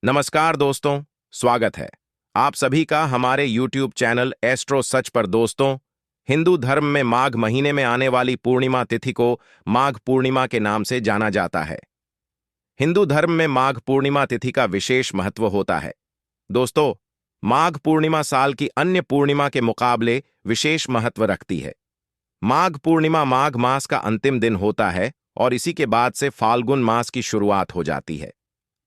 नमस्कार दोस्तों, स्वागत है आप सभी का हमारे YouTube चैनल एस्ट्रो सच पर। दोस्तों, हिंदू धर्म में माघ महीने में आने वाली पूर्णिमा तिथि को माघ पूर्णिमा के नाम से जाना जाता है। हिंदू धर्म में माघ पूर्णिमा तिथि का विशेष महत्व होता है। दोस्तों, माघ पूर्णिमा साल की अन्य पूर्णिमा के मुकाबले विशेष महत्व रखती है। माघ पूर्णिमा माघ मास का अंतिम दिन होता है और इसी के बाद से फाल्गुन मास की शुरुआत हो जाती है।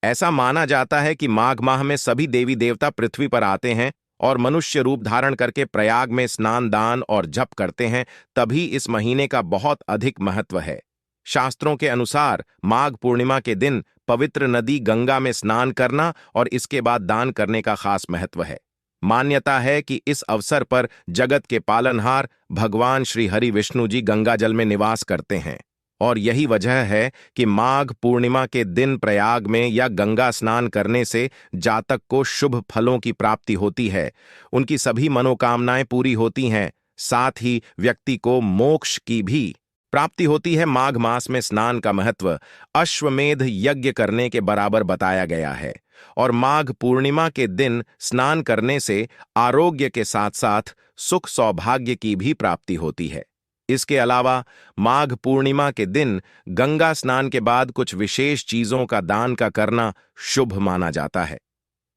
ऐसा माना जाता है कि माघ माह में सभी देवी देवता पृथ्वी पर आते हैं और मनुष्य रूप धारण करके प्रयाग में स्नान दान और जप करते हैं, तभी इस महीने का बहुत अधिक महत्व है। शास्त्रों के अनुसार माघ पूर्णिमा के दिन पवित्र नदी गंगा में स्नान करना और इसके बाद दान करने का खास महत्व है। मान्यता है कि इस अवसर पर जगत के पालनहार भगवान श्री हरि विष्णु जी गंगा जल में निवास करते हैं और यही वजह है कि माघ पूर्णिमा के दिन प्रयाग में या गंगा स्नान करने से जातक को शुभ फलों की प्राप्ति होती है, उनकी सभी मनोकामनाएं पूरी होती हैं, साथ ही व्यक्ति को मोक्ष की भी प्राप्ति होती है। माघ मास में स्नान का महत्व अश्वमेध यज्ञ करने के बराबर बताया गया है और माघ पूर्णिमा के दिन स्नान करने से आरोग्य के साथ साथ सुख सौभाग्य की भी प्राप्ति होती है। इसके अलावा माघ पूर्णिमा के दिन गंगा स्नान के बाद कुछ विशेष चीजों का दान का करना शुभ माना जाता है।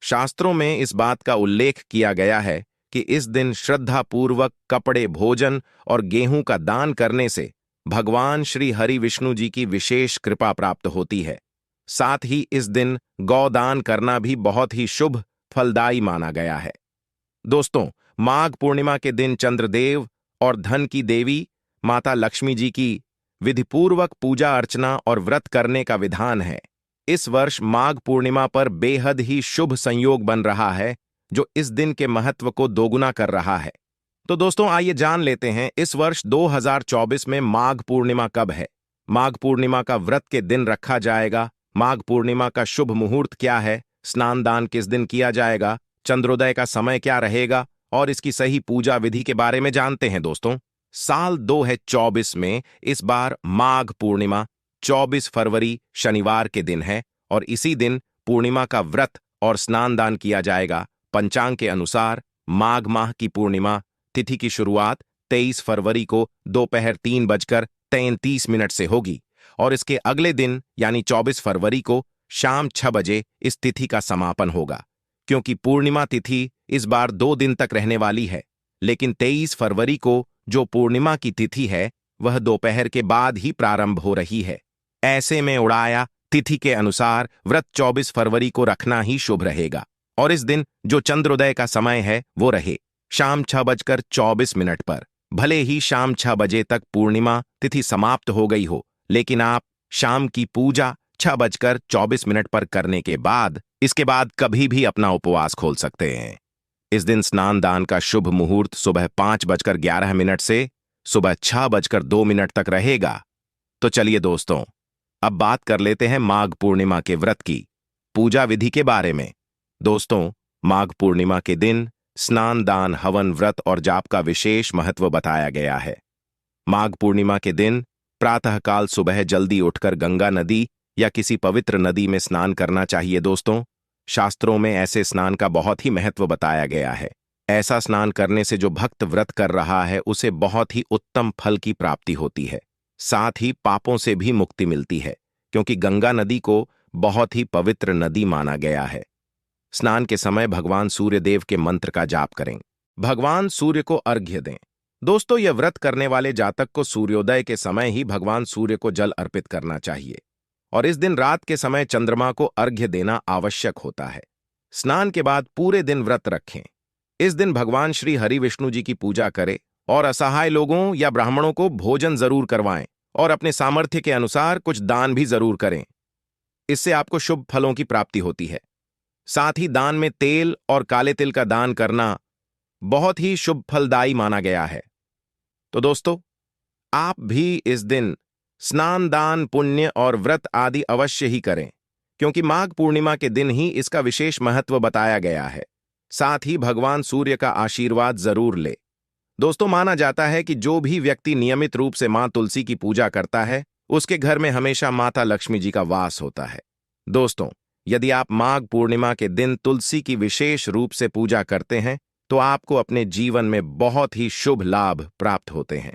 शास्त्रों में इस बात का उल्लेख किया गया है कि इस दिन श्रद्धापूर्वक कपड़े, भोजन और गेहूं का दान करने से भगवान श्री हरि विष्णु जी की विशेष कृपा प्राप्त होती है। साथ ही इस दिन गौदान करना भी बहुत ही शुभ फलदायी माना गया है। दोस्तों, माघ पूर्णिमा के दिन चंद्रदेव और धन की देवी माता लक्ष्मी जी की विधिपूर्वक पूजा अर्चना और व्रत करने का विधान है। इस वर्ष माघ पूर्णिमा पर बेहद ही शुभ संयोग बन रहा है, जो इस दिन के महत्व को दोगुना कर रहा है। तो दोस्तों, आइए जान लेते हैं इस वर्ष 2024 में माघ पूर्णिमा कब है, माघ पूर्णिमा का व्रत के दिन रखा जाएगा, माघ पूर्णिमा का शुभ मुहूर्त क्या है, स्नान दान किस दिन किया जाएगा, चंद्रोदय का समय क्या रहेगा और इसकी सही पूजा विधि के बारे में जानते हैं। दोस्तों, साल 2024 में इस बार माघ पूर्णिमा 24 फरवरी शनिवार के दिन है और इसी दिन पूर्णिमा का व्रत और स्नान दान किया जाएगा। पंचांग के अनुसार माघ माह की पूर्णिमा तिथि की शुरुआत 23 फरवरी को दोपहर 3:33 से होगी और इसके अगले दिन यानी 24 फरवरी को शाम 6 बजे इस तिथि का समापन होगा। क्योंकि पूर्णिमा तिथि इस बार 2 दिन तक रहने वाली है, लेकिन 23 फरवरी को जो पूर्णिमा की तिथि है वह दोपहर के बाद ही प्रारंभ हो रही है। ऐसे में उड़ाया तिथि के अनुसार व्रत 24 फरवरी को रखना ही शुभ रहेगा और इस दिन जो चंद्रोदय का समय है वो रहे शाम 6:24 पर। भले ही शाम 6 बजे तक पूर्णिमा तिथि समाप्त हो गई हो, लेकिन आप शाम की पूजा 6:24 पर करने के बाद इसके बाद कभी भी अपना उपवास खोल सकते हैं। इस दिन स्नान दान का शुभ मुहूर्त सुबह 5:11 से सुबह 6:02 तक रहेगा। तो चलिए दोस्तों, अब बात कर लेते हैं माघ पूर्णिमा के व्रत की पूजा विधि के बारे में। दोस्तों, माघ पूर्णिमा के दिन स्नान दान हवन व्रत और जाप का विशेष महत्व बताया गया है। माघ पूर्णिमा के दिन प्रातःकाल सुबह जल्दी उठकर गंगा नदी या किसी पवित्र नदी में स्नान करना चाहिए। दोस्तों, शास्त्रों में ऐसे स्नान का बहुत ही महत्व बताया गया है। ऐसा स्नान करने से जो भक्त व्रत कर रहा है उसे बहुत ही उत्तम फल की प्राप्ति होती है, साथ ही पापों से भी मुक्ति मिलती है, क्योंकि गंगा नदी को बहुत ही पवित्र नदी माना गया है। स्नान के समय भगवान सूर्य देव के मंत्र का जाप करें, भगवान सूर्य को अर्घ्य दें। दोस्तों, यह व्रत करने वाले जातक को सूर्योदय के समय ही भगवान सूर्य को जल अर्पित करना चाहिए और इस दिन रात के समय चंद्रमा को अर्घ्य देना आवश्यक होता है। स्नान के बाद पूरे दिन व्रत रखें। इस दिन भगवान श्री हरि विष्णु जी की पूजा करें और असहाय लोगों या ब्राह्मणों को भोजन जरूर करवाएं और अपने सामर्थ्य के अनुसार कुछ दान भी जरूर करें। इससे आपको शुभ फलों की प्राप्ति होती है। साथ ही दान में तेल और काले तिल का दान करना बहुत ही शुभ फलदायी माना गया है। तो दोस्तों, आप भी इस दिन स्नान दान पुण्य और व्रत आदि अवश्य ही करें, क्योंकि माघ पूर्णिमा के दिन ही इसका विशेष महत्व बताया गया है। साथ ही भगवान सूर्य का आशीर्वाद जरूर ले। दोस्तों, माना जाता है कि जो भी व्यक्ति नियमित रूप से मां तुलसी की पूजा करता है उसके घर में हमेशा माता लक्ष्मी जी का वास होता है। दोस्तों, यदि आप माघ पूर्णिमा के दिन तुलसी की विशेष रूप से पूजा करते हैं तो आपको अपने जीवन में बहुत ही शुभ लाभ प्राप्त होते हैं।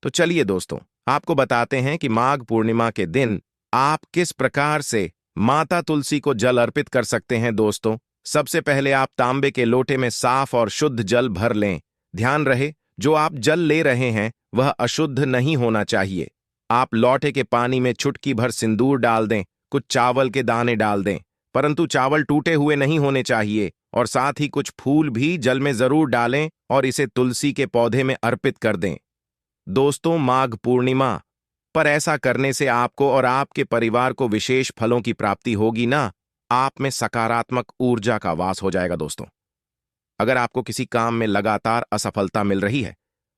तो चलिए दोस्तों, आपको बताते हैं कि माघ पूर्णिमा के दिन आप किस प्रकार से माता तुलसी को जल अर्पित कर सकते हैं। दोस्तों, सबसे पहले आप तांबे के लोटे में साफ और शुद्ध जल भर लें। ध्यान रहे, जो आप जल ले रहे हैं वह अशुद्ध नहीं होना चाहिए। आप लोटे के पानी में चुटकी भर सिंदूर डाल दें, कुछ चावल के दाने डाल दें, परंतु चावल टूटे हुए नहीं होने चाहिए, और साथ ही कुछ फूल भी जल में जरूर डालें और इसे तुलसी के पौधे में अर्पित कर दें। दोस्तों, माघ पूर्णिमा पर ऐसा करने से आपको और आपके परिवार को विशेष फलों की प्राप्ति होगी ना। आप में सकारात्मक ऊर्जा का वास हो जाएगा। दोस्तों, अगर आपको किसी काम में लगातार असफलता मिल रही है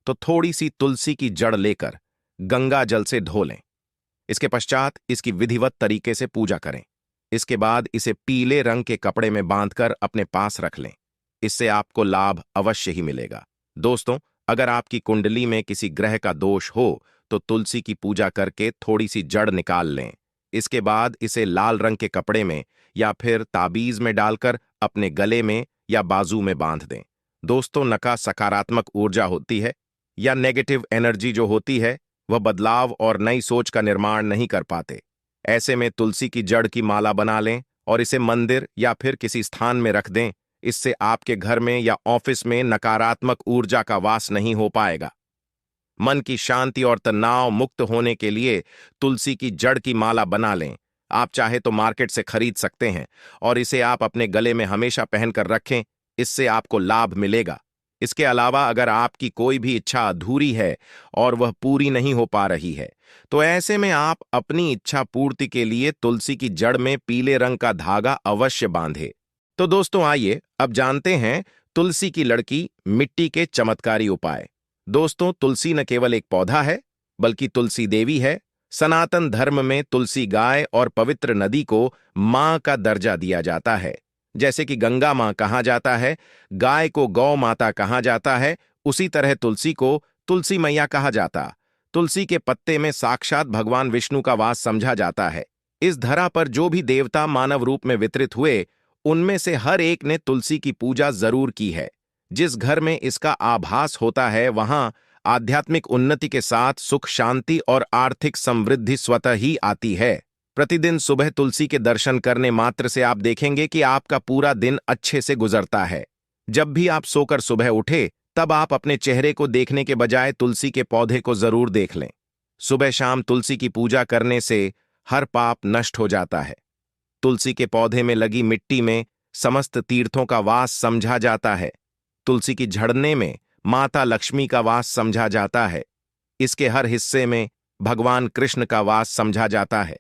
तो थोड़ी सी तुलसी की जड़ लेकर गंगा जल से धो लें। इसके पश्चात इसकी विधिवत तरीके से पूजा करें। इसके बाद इसे पीले रंग के कपड़े में बांधकर अपने पास रख लें। इससे आपको लाभ अवश्य ही मिलेगा। दोस्तों, अगर आपकी कुंडली में किसी ग्रह का दोष हो तो तुलसी की पूजा करके थोड़ी सी जड़ निकाल लें। इसके बाद इसे लाल रंग के कपड़े में या फिर ताबीज में डालकर अपने गले में या बाजू में बांध दें। दोस्तों, नका सकारात्मक ऊर्जा होती है या नेगेटिव एनर्जी जो होती है वह बदलाव और नई सोच का निर्माण नहीं कर पाते। ऐसे में तुलसी की जड़ की माला बना लें और इसे मंदिर या फिर किसी स्थान में रख दें। इससे आपके घर में या ऑफिस में नकारात्मक ऊर्जा का वास नहीं हो पाएगा। मन की शांति और तनाव मुक्त होने के लिए तुलसी की जड़ की माला बना लें। आप चाहे तो मार्केट से खरीद सकते हैं और इसे आप अपने गले में हमेशा पहनकर रखें। इससे आपको लाभ मिलेगा। इसके अलावा अगर आपकी कोई भी इच्छा अधूरी है और वह पूरी नहीं हो पा रही है तो ऐसे में आप अपनी इच्छा पूर्ति के लिए तुलसी की जड़ में पीले रंग का धागा अवश्य बांधें। तो दोस्तों, आइए अब जानते हैं तुलसी की लड़की मिट्टी के चमत्कारी उपाय। दोस्तों, तुलसी न केवल एक पौधा है बल्कि तुलसी देवी है। सनातन धर्म में तुलसी गाय और पवित्र नदी को मां का दर्जा दिया जाता है। जैसे कि गंगा मां कहा जाता है, गाय को गौ माता कहा जाता है, उसी तरह तुलसी को तुलसी मैया कहा जाता। तुलसी के पत्ते में साक्षात भगवान विष्णु का वास समझा जाता है। इस धरा पर जो भी देवता मानव रूप में वितरित हुए उनमें से हर एक ने तुलसी की पूजा जरूर की है। जिस घर में इसका आभास होता है वहां आध्यात्मिक उन्नति के साथ सुख, शांति और आर्थिक समृद्धि स्वतः ही आती है। प्रतिदिन सुबह तुलसी के दर्शन करने मात्र से आप देखेंगे कि आपका पूरा दिन अच्छे से गुजरता है। जब भी आप सोकर सुबह उठे तब आप अपने चेहरे को देखने के बजाय तुलसी के पौधे को जरूर देख लें। सुबह शाम तुलसी की पूजा करने से हर पाप नष्ट हो जाता है। तुलसी के पौधे में लगी मिट्टी में समस्त तीर्थों का वास समझा जाता है। तुलसी की झड़ने में माता लक्ष्मी का वास समझा जाता है। इसके हर हिस्से में भगवान कृष्ण का वास समझा जाता है।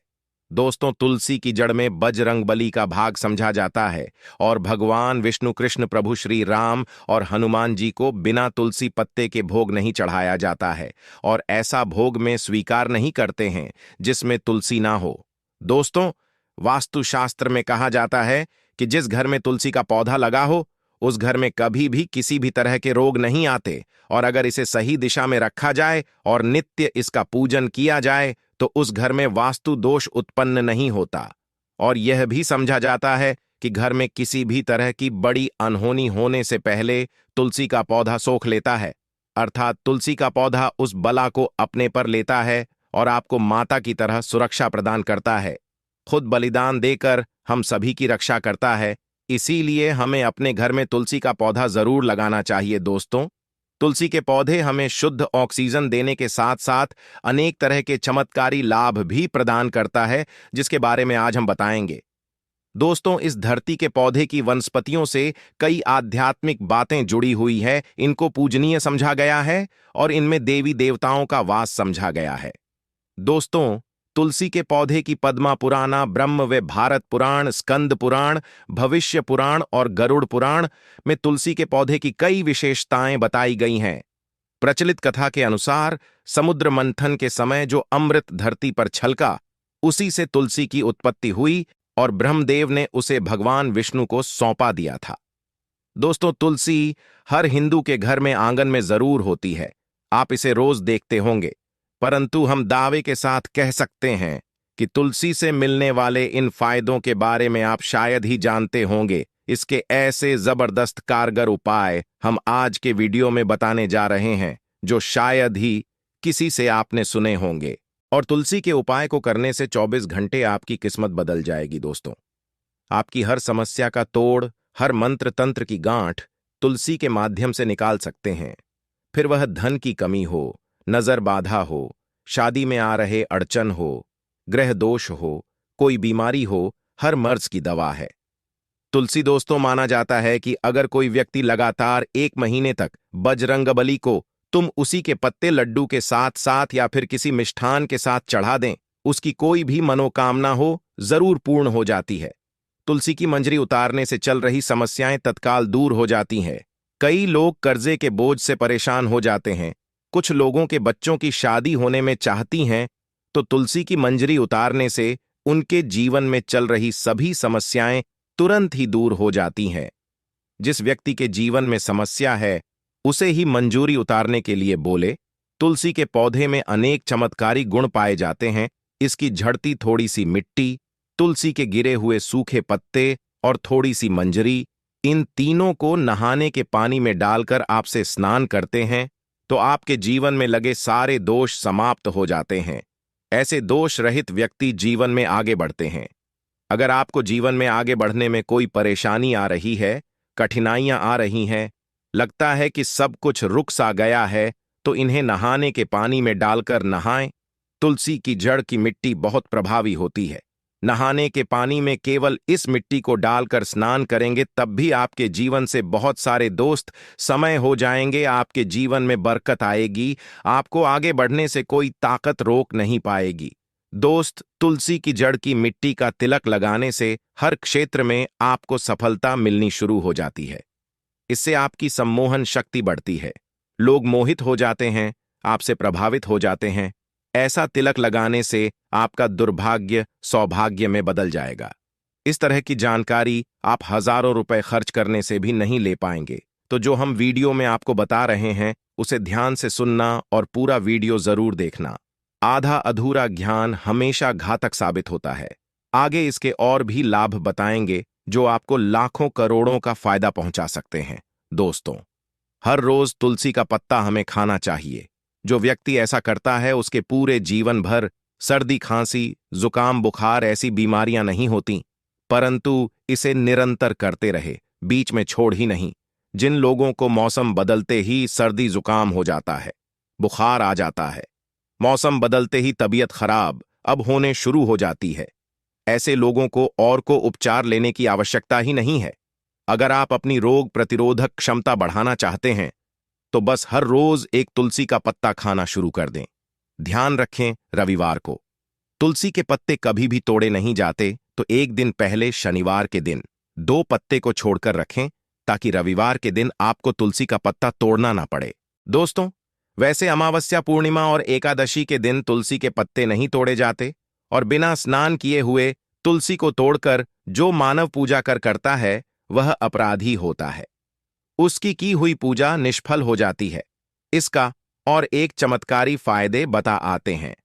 दोस्तों, तुलसी की जड़ में बजरंग बली का भाग समझा जाता है और भगवान विष्णु, कृष्ण, प्रभु श्री राम और हनुमान जी को बिना तुलसी पत्ते के भोग नहीं चढ़ाया जाता है और ऐसा भोग में स्वीकार नहीं करते हैं जिसमें तुलसी ना हो। दोस्तों, वास्तुशास्त्र में कहा जाता है कि जिस घर में तुलसी का पौधा लगा हो उस घर में कभी भी किसी भी तरह के रोग नहीं आते, और अगर इसे सही दिशा में रखा जाए और नित्य इसका पूजन किया जाए तो उस घर में वास्तु दोष उत्पन्न नहीं होता। और यह भी समझा जाता है कि घर में किसी भी तरह की बड़ी अनहोनी होने से पहले तुलसी का पौधा सोख लेता है, अर्थात तुलसी का पौधा उस बला को अपने पर लेता है और आपको माता की तरह सुरक्षा प्रदान करता है। खुद बलिदान देकर हम सभी की रक्षा करता है। इसीलिए हमें अपने घर में तुलसी का पौधा जरूर लगाना चाहिए। दोस्तों, तुलसी के पौधे हमें शुद्ध ऑक्सीजन देने के साथ साथ अनेक तरह के चमत्कारी लाभ भी प्रदान करता है, जिसके बारे में आज हम बताएंगे। दोस्तों, इस धरती के पौधे की वनस्पतियों से कई आध्यात्मिक बातें जुड़ी हुई है। इनको पूजनीय समझा गया है और इनमें देवी देवताओं का वास समझा गया है। दोस्तों, तुलसी के पौधे की पद्मा पुराना, ब्रह्म व भारत पुराण, स्कंद पुराण, भविष्य पुराण और गरुड़ पुराण में तुलसी के पौधे की कई विशेषताएं बताई गई हैं। प्रचलित कथा के अनुसार समुद्र मंथन के समय जो अमृत धरती पर छलका, उसी से तुलसी की उत्पत्ति हुई और ब्रह्मदेव ने उसे भगवान विष्णु को सौंपा दिया था। दोस्तों, तुलसी हर हिंदू के घर में आंगन में जरूर होती है। आप इसे रोज देखते होंगे, परंतु हम दावे के साथ कह सकते हैं कि तुलसी से मिलने वाले इन फायदों के बारे में आप शायद ही जानते होंगे। इसके ऐसे जबरदस्त कारगर उपाय हम आज के वीडियो में बताने जा रहे हैं जो शायद ही किसी से आपने सुने होंगे। और तुलसी के उपाय को करने से 24 घंटे आपकी किस्मत बदल जाएगी दोस्तों। आपकी हर समस्या का तोड़, हर मंत्र तंत्र की गांठ तुलसी के माध्यम से निकाल सकते हैं। फिर वह धन की कमी हो, नजर बाधा हो, शादी में आ रहे अड़चन हो, ग्रह दोष हो, कोई बीमारी हो, हर मर्ज की दवा है तुलसी दोस्तों। माना जाता है कि अगर कोई व्यक्ति लगातार 1 महीने तक बजरंगबली को तुम उसी के पत्ते लड्डू के साथ साथ या फिर किसी मिष्ठान के साथ चढ़ा दें, उसकी कोई भी मनोकामना हो जरूर पूर्ण हो जाती है। तुलसी की मंजरी उतारने से चल रही समस्याएं तत्काल दूर हो जाती हैं। कई लोग कर्जे के बोझ से परेशान हो जाते हैं, कुछ लोगों के बच्चों की शादी होने में चाहती हैं, तो तुलसी की मंजरी उतारने से उनके जीवन में चल रही सभी समस्याएं तुरंत ही दूर हो जाती हैं। जिस व्यक्ति के जीवन में समस्या है उसे ही मंजूरी उतारने के लिए बोले। तुलसी के पौधे में अनेक चमत्कारी गुण पाए जाते हैं। इसकी झड़ती थोड़ी सी मिट्टी, तुलसी के गिरे हुए सूखे पत्ते और थोड़ी सी मंजरी, इन तीनों को नहाने के पानी में डालकर आपसे स्नान करते हैं तो आपके जीवन में लगे सारे दोष समाप्त हो जाते हैं। ऐसे दोष रहित व्यक्ति जीवन में आगे बढ़ते हैं। अगर आपको जीवन में आगे बढ़ने में कोई परेशानी आ रही है, कठिनाइयां आ रही हैं, लगता है कि सब कुछ रुक सा गया है, तो इन्हें नहाने के पानी में डालकर नहाएं। तुलसी की जड़ की मिट्टी बहुत प्रभावी होती है। नहाने के पानी में केवल इस मिट्टी को डालकर स्नान करेंगे तब भी आपके जीवन से बहुत सारे दोस्त समय हो जाएंगे। आपके जीवन में बरकत आएगी। आपको आगे बढ़ने से कोई ताकत रोक नहीं पाएगी। दोस्त, तुलसी की जड़ की मिट्टी का तिलक लगाने से हर क्षेत्र में आपको सफलता मिलनी शुरू हो जाती है। इससे आपकी सम्मोहन शक्ति बढ़ती है। लोग मोहित हो जाते हैं, आपसे प्रभावित हो जाते हैं। ऐसा तिलक लगाने से आपका दुर्भाग्य सौभाग्य में बदल जाएगा। इस तरह की जानकारी आप हजारों रुपए खर्च करने से भी नहीं ले पाएंगे। तो जो हम वीडियो में आपको बता रहे हैं उसे ध्यान से सुनना और पूरा वीडियो जरूर देखना। आधा अधूरा ज्ञान हमेशा घातक साबित होता है। आगे इसके और भी लाभ बताएंगे जो आपको लाखों करोड़ों का फायदा पहुंचा सकते हैं। दोस्तों, हर रोज तुलसी का पत्ता हमें खाना चाहिए। जो व्यक्ति ऐसा करता है उसके पूरे जीवन भर सर्दी, खांसी, जुकाम, बुखार ऐसी बीमारियां नहीं होती, परंतु इसे निरंतर करते रहे, बीच में छोड़ ही नहीं। जिन लोगों को मौसम बदलते ही सर्दी जुकाम हो जाता है, बुखार आ जाता है, मौसम बदलते ही तबीयत खराब अब होने शुरू हो जाती है, ऐसे लोगों को और को उपचार लेने की आवश्यकता ही नहीं है। अगर आप अपनी रोग प्रतिरोधक क्षमता बढ़ाना चाहते हैं तो बस हर रोज एक तुलसी का पत्ता खाना शुरू कर दें। ध्यान रखें, रविवार को तुलसी के पत्ते कभी भी तोड़े नहीं जाते, तो एक दिन पहले शनिवार के दिन 2 पत्ते को छोड़कर रखें ताकि रविवार के दिन आपको तुलसी का पत्ता तोड़ना ना पड़े। दोस्तों, वैसे अमावस्या, पूर्णिमा और एकादशी के दिन तुलसी के पत्ते नहीं तोड़े जाते और बिना स्नान किए हुए तुलसी को तोड़कर जो मानव पूजा करता है वह अपराधी होता है। उसकी की हुई पूजा निष्फल हो जाती है। इसका और एक चमत्कारी फायदे बता आते हैं।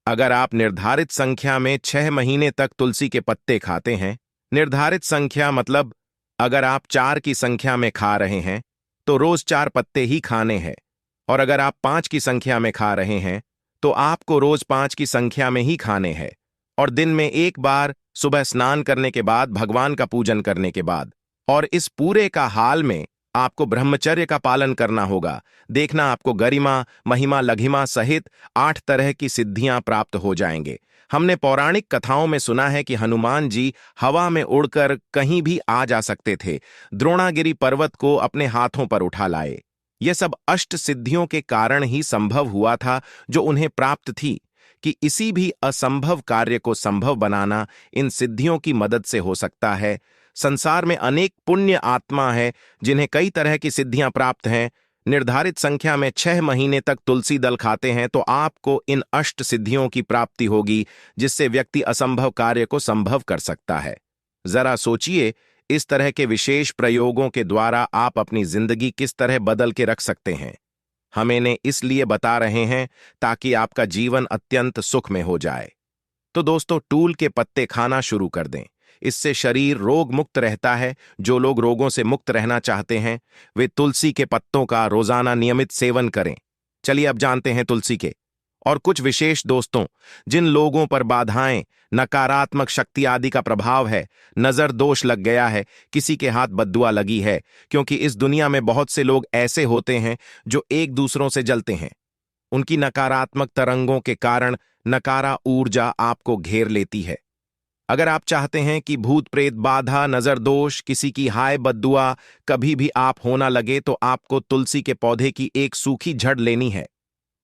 अगर आप निर्धारित संख्या में 6 महीने तक तुलसी के पत्ते खाते हैं, निर्धारित संख्या मतलब अगर आप 4 की संख्या में खा रहे हैं तो रोज 4 पत्ते ही खाने हैं, और अगर आप 5 की संख्या में खा रहे हैं तो आपको रोज 5 की संख्या में ही खाने हैं, और दिन में एक बार सुबह स्नान करने के बाद, भगवान का पूजन करने के बाद। और इस पूरे का हाल में आपको ब्रह्मचर्य का पालन करना होगा। देखना आपको गरिमा, महिमा, लघिमा सहित 8 तरह की सिद्धियां प्राप्त हो जाएंगे। हमने पौराणिक कथाओं में सुना है कि हनुमान जी हवा में उड़कर कहीं भी आ जा सकते थे, द्रोणागिरी पर्वत को अपने हाथों पर उठा लाए। यह सब अष्ट सिद्धियों के कारण ही संभव हुआ था जो उन्हें प्राप्त थी, कि इसी भी असंभव कार्य को संभव बनाना इन सिद्धियों की मदद से हो सकता है। संसार में अनेक पुण्य आत्मा है जिन्हें कई तरह की सिद्धियां प्राप्त हैं। निर्धारित संख्या में 6 महीने तक तुलसी दल खाते हैं तो आपको इन अष्ट सिद्धियों की प्राप्ति होगी, जिससे व्यक्ति असंभव कार्य को संभव कर सकता है। जरा सोचिए, इस तरह के विशेष प्रयोगों के द्वारा आप अपनी जिंदगी किस तरह बदल के रख सकते हैं। हम इन्हें इसलिए बता रहे हैं ताकि आपका जीवन अत्यंत सुख में हो जाए। तो दोस्तों टूल के पत्ते खाना शुरू कर दें। इससे शरीर रोग मुक्त रहता है। जो लोग रोगों से मुक्त रहना चाहते हैं वे तुलसी के पत्तों का रोजाना नियमित सेवन करें। चलिए अब जानते हैं तुलसी के और कुछ विशेष दोस्तों, जिन लोगों पर बाधाएं, नकारात्मक शक्ति आदि का प्रभाव है, नजर दोष लग गया है, किसी के हाथ बद्दुआ लगी है, क्योंकि इस दुनिया में बहुत से लोग ऐसे होते हैं जो एक दूसरों से जलते हैं। उनकी नकारात्मक तरंगों के कारण नकारा ऊर्जा आपको घेर लेती है। अगर आप चाहते हैं कि भूत प्रेत बाधा, नजर दोष, किसी की हाय बद्दुआ कभी भी आप होना लगे, तो आपको तुलसी के पौधे की एक सूखी झड़ लेनी है।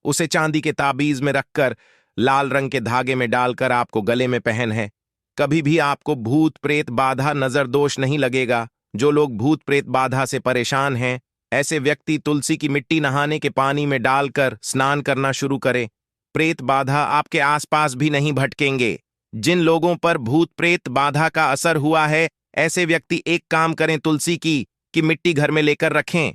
उसे चांदी के ताबीज में रखकर लाल रंग के धागे में डालकर आपको गले में पहन है। कभी भी आपको भूत प्रेत बाधा, नजर दोष नहीं लगेगा। जो लोग भूत प्रेत बाधा से परेशान हैं, ऐसे व्यक्ति तुलसी की मिट्टी नहाने के पानी में डालकर स्नान करना शुरू करें। प्रेत बाधा आपके आसपास भी नहीं भटकेंगे। जिन लोगों पर भूत प्रेत बाधा का असर हुआ है, ऐसे व्यक्ति एक काम करें, तुलसी की मिट्टी घर में लेकर रखें,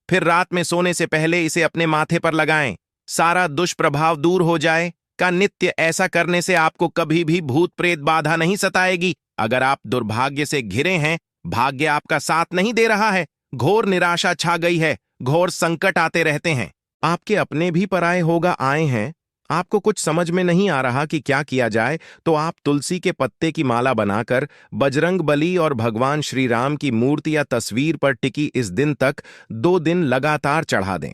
फिर रात में सोने से पहले इसे अपने माथे पर लगाएं। सारा दुष्प्रभाव दूर हो जाए का नित्य ऐसा करने से आपको कभी भी भूत प्रेत बाधा नहीं सताएगी। अगर आप दुर्भाग्य से घिरे हैं, भाग्य आपका साथ नहीं दे रहा है, घोर निराशा छा गई है, घोर संकट आते रहते हैं, आपके अपने भी पराये होगा आए हैं, आपको कुछ समझ में नहीं आ रहा कि क्या किया जाए, तो आप तुलसी के पत्ते की माला बनाकर बजरंग बली और भगवान श्री राम की मूर्ति या तस्वीर पर टिकी इस दिन तक 2 दिन लगातार चढ़ा दें।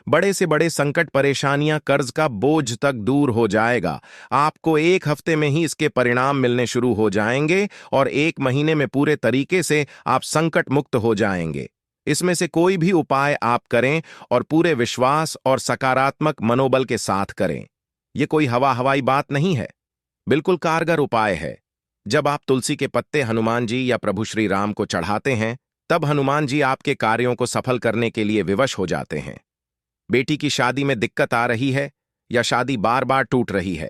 बड़े से बड़े संकट, परेशानियां, कर्ज का बोझ तक दूर हो जाएगा। आपको 1 हफ्ते में ही इसके परिणाम मिलने शुरू हो जाएंगे और 1 महीने में पूरे तरीके से आप संकट मुक्त हो जाएंगे। इसमें से कोई भी उपाय आप करें और पूरे विश्वास और सकारात्मक मनोबल के साथ करें। यह कोई हवाई बात नहीं है, बिल्कुल कारगर उपाय है। जब आप तुलसी के पत्ते हनुमान जी या प्रभु श्री राम को चढ़ाते हैं, तब हनुमान जी आपके कार्यों को सफल करने के लिए विवश हो जाते हैं। बेटी की शादी में दिक्कत आ रही है या शादी बार बार टूट रही है,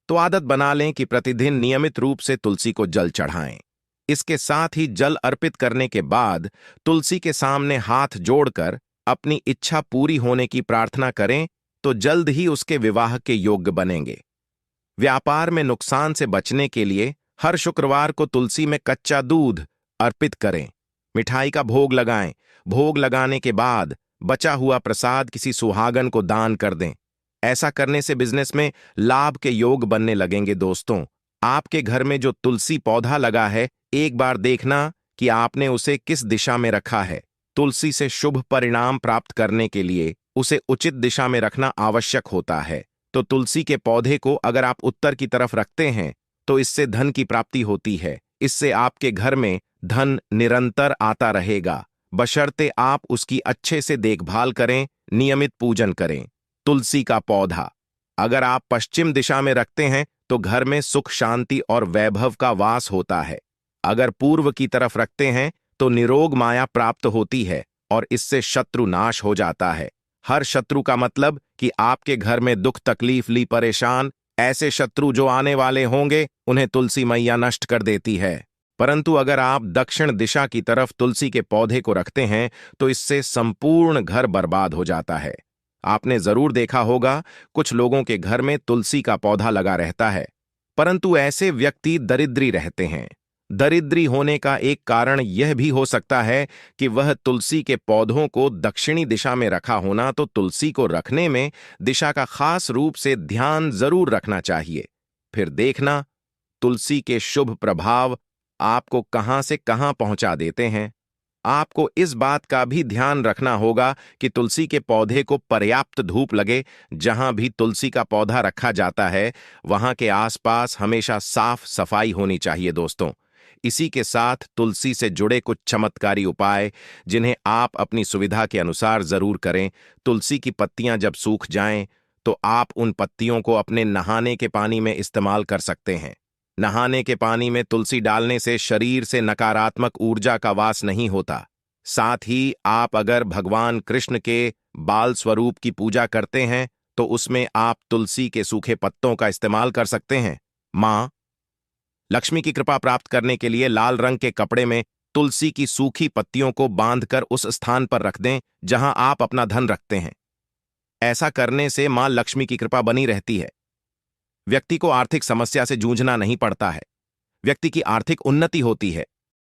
तो आदत बना लें कि प्रतिदिन नियमित रूप से तुलसी को जल चढ़ाएं। इसके साथ ही जल अर्पित करने के बाद तुलसी के सामने हाथ जोड़कर अपनी इच्छा पूरी होने की प्रार्थना करें, तो जल्द ही उसके विवाह के योग्य बनेंगे। व्यापार में नुकसान से बचने के लिए हर शुक्रवार को तुलसी में कच्चा दूध अर्पित करें, मिठाई का भोग लगाएं। भोग लगाने के बाद बचा हुआ प्रसाद किसी सुहागन को दान कर दें। ऐसा करने से बिजनेस में लाभ के योग बनने लगेंगे। दोस्तों, आपके घर में जो तुलसी पौधा लगा है, एक बार देखना कि आपने उसे किस दिशा में रखा है। तुलसी से शुभ परिणाम प्राप्त करने के लिए उसे उचित दिशा में रखना आवश्यक होता है। तो तुलसी के पौधे को अगर आप उत्तर की तरफ रखते हैं, तो इससे धन की प्राप्ति होती है। इससे आपके घर में धन निरंतर आता रहेगा, बशर्ते आप उसकी अच्छे से देखभाल करें, नियमित पूजन करें। तुलसी का पौधा अगर आप पश्चिम दिशा में रखते हैं, तो घर में सुख, शांति और वैभव का वास होता है। अगर पूर्व की तरफ रखते हैं, तो निरोग माया प्राप्त होती है और इससे शत्रु नाश हो जाता है। हर शत्रु का मतलब कि आपके घर में दुख, तकलीफ ली परेशान, ऐसे शत्रु जो आने वाले होंगे, उन्हें तुलसी मैया नष्ट कर देती है। परंतु अगर आप दक्षिण दिशा की तरफ तुलसी के पौधे को रखते हैं, तो इससे संपूर्ण घर बर्बाद हो जाता है। आपने जरूर देखा होगा, कुछ लोगों के घर में तुलसी का पौधा लगा रहता है, परंतु ऐसे व्यक्ति दरिद्री रहते हैं। दरिद्री होने का एक कारण यह भी हो सकता है कि वह तुलसी के पौधों को दक्षिणी दिशा में रखा होना। तो तुलसी को रखने में दिशा का खास रूप से ध्यान जरूर रखना चाहिए। फिर देखना तुलसी के शुभ प्रभाव आपको कहां से कहां पहुंचा देते हैं। आपको इस बात का भी ध्यान रखना होगा कि तुलसी के पौधे को पर्याप्त धूप लगे। जहां भी तुलसी का पौधा रखा जाता है, वहां के आसपास हमेशा साफ सफाई होनी चाहिए। दोस्तों, इसी के साथ तुलसी से जुड़े कुछ चमत्कारी उपाय, जिन्हें आप अपनी सुविधा के अनुसार जरूर करें। तुलसी की पत्तियां जब सूख जाएं, तो आप उन पत्तियों को अपने नहाने के पानी में इस्तेमाल कर सकते हैं। नहाने के पानी में तुलसी डालने से शरीर से नकारात्मक ऊर्जा का वास नहीं होता। साथ ही आप अगर भगवान कृष्ण के बाल स्वरूप की पूजा करते हैं, तो उसमें आप तुलसी के सूखे पत्तों का इस्तेमाल कर सकते हैं। मां लक्ष्मी की कृपा प्राप्त करने के लिए लाल रंग के कपड़े में तुलसी की सूखी पत्तियों को बांधकर उस स्थान पर रख दें जहां आप अपना धन रखते हैं। ऐसा करने से मां लक्ष्मी की कृपा बनी रहती है। व्यक्ति को आर्थिक समस्या से जूझना नहीं पड़ता है। व्यक्ति की आर्थिक उन्नति होती है।